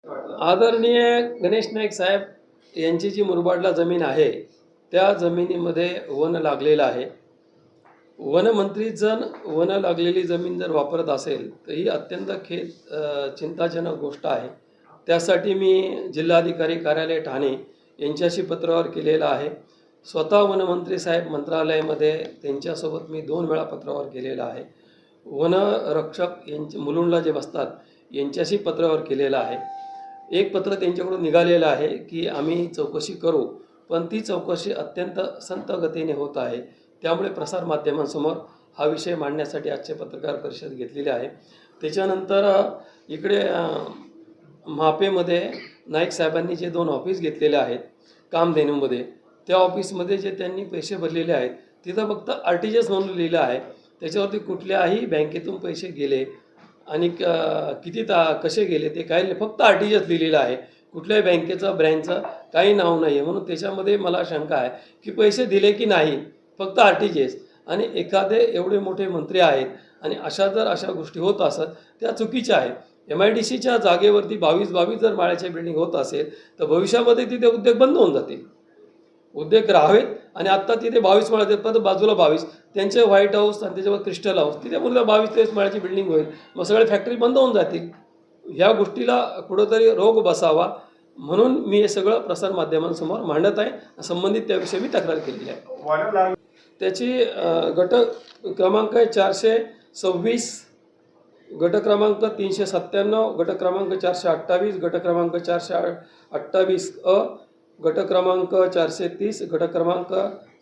आदरणीय गणेश नाईक साहेब यांची जी मुरबाडला जमीन आहे त्या जमिनीमध्ये वन लागलेलं आहे। वनमंत्री जर वन लागलेली जमीन जर वापरत असेल तर ही अत्यंत चिंताजनक गोष्ट आहे। त्यासाठी मी जिल्हाधिकारी कार्यालय ठाणे यांच्याशी पत्रावर केलेला आहे। स्वतः वनमंत्री साहेब मंत्रालयामध्ये त्यांच्यासोबत मी 2 वेळा पत्रावर केलेला आहे। वनरक्षक यांचे मुलुंडला जे बसतात यांच्याशी पत्रावर केलेला आहे। एक पत्र त्यांच्याकडून निघालेलं आहे की आम्ही चौकशी करू, पण ती चौकशी अत्यंत संथ गतीने होत आहे। त्यामुळे प्रसार माध्यमांसमोर हा विषय मांडण्यासाठी आजचे पत्रकार परिषद घेतलेली आहे। त्याच्यानंतर इकडे म्हापेमध्ये नाईक साहेबांनी जे 2 ऑफिस घेतलेले आहेत कामधेनूमध्ये, त्या ऑफिसमध्ये जे त्यांनी पैसे भरलेले आहेत तिथं फक्त आरटीजीएस म्हणून लिहिलं आहे। त्याच्यावरती कुठल्याही बँकेतून पैसे गेले आणि किती कसे गेले ते काही नाही, फक्त आरटीजीएस लिहिलेलं आहे। कुठल्याही बँकेचं ब्रँचचं काही नाव नाही आहे। म्हणून त्याच्यामध्ये मला शंका आहे की पैसे दिले की नाही, फक्त आरटीजीएस। आणि एखादे एवढे मोठे मंत्री आहेत आणि अशा गोष्टी होत असत त्या चुकीच्या आहेत। MIDCच्या जागेवरती 22 जर माळ्याच्या बिल्डिंग होत असेल तर भविष्यामध्ये तिथे उद्योग बंद होऊन जातील। उद्योग राहावेत आणि आत्ता तिथे 22 माळ्याचे परत बाजूला 22 त्यांचे व्हाईट हाऊस आणि त्याच्यावर क्रिस्टल हाऊस तिथे मुलं 22-23 माळ्याची बिल्डिंग होईल, मग सगळे फॅक्टरी बंद होऊन जातील। ह्या गोष्टीला कुठंतरी रोग बसावा म्हणून मी हे सगळं प्रसार माध्यमांसमोर मांडत आहे। संबंधित त्याविषयी मी तक्रार केलेली आहे। त्याची गट क्रमांक 426, गट क्रमांक 397, गट क्रमांक 428, गट क्रमांक 428 अ, गट क्रमांक 430, गट क्रमांक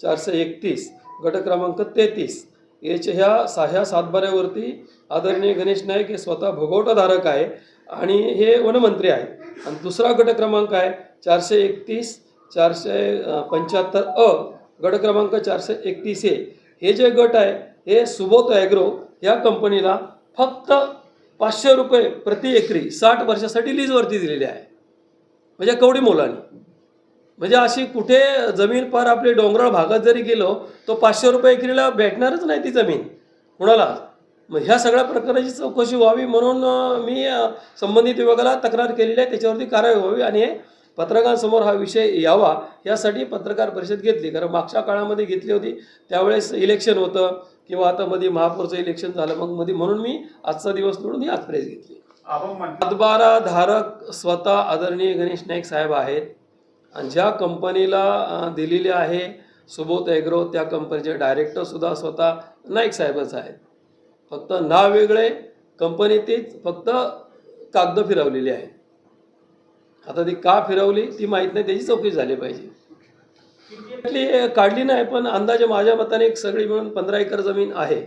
431, गट क्रमांक 33 ह्या सातबाऱ्यावरती आदरणीय गणेश नाईक हे स्वतः भोगवटाधारक आहे आणि हे वनमंत्री आहेत। आणि दुसरा गट क्रमांक आहे 431, 475 अ, गट क्रमांक 431 हे जे गट आहे हे सुबोध ॲग्रो या कंपनीला फक्त 500 रुपये प्रति एकरी 60 वर्षासाठी लीजवरती दिलेले आहे। म्हणजे कवडी मोलाने, म्हणजे अशी कुठे जमीन पार आपली डोंगराळ भागात जरी गेलो तो 500 रुपये एकरीला भेटणारच नाही ती जमीन कुणाला। मग ह्या सगळ्या प्रकाराची चौकशी व्हावी म्हणून मी संबंधित विभागाला तक्रार केलेली आहे। त्याच्यावरती कारवाई व्हावी आणि हे पत्रकारांसमोर हा विषय यावा यासाठी पत्रकार परिषद घेतली। कारण मागच्या काळामध्ये घेतली होती त्यावेळेस इलेक्शन होतं किंवा आता मध्ये महापौरचं इलेक्शन झालं, मग मध्ये म्हणून मी आजचा दिवस निवडून ही आज प्रेस घेतली। सातबारा धारक स्वतः आदरणीय गणेश नाईक साहेब आहेत आणि ज्या कंपनीला दिलेली आहे सुबोध ॲग्रो त्या कंपनीचे डायरेक्टर सुद्धा स्वतः नाईक साहेबच आहेत। फक्त नाव वेगळे, कंपनी तीच, फक्त कागद फिरवलेली आहे। आता ती का फिरवली ती माहीत नाही, त्याची चौकशी झाली पाहिजे। काढली नाही पण अंदाजे माझ्या मताने सगळी मिळून 15 एकर जमीन आहे।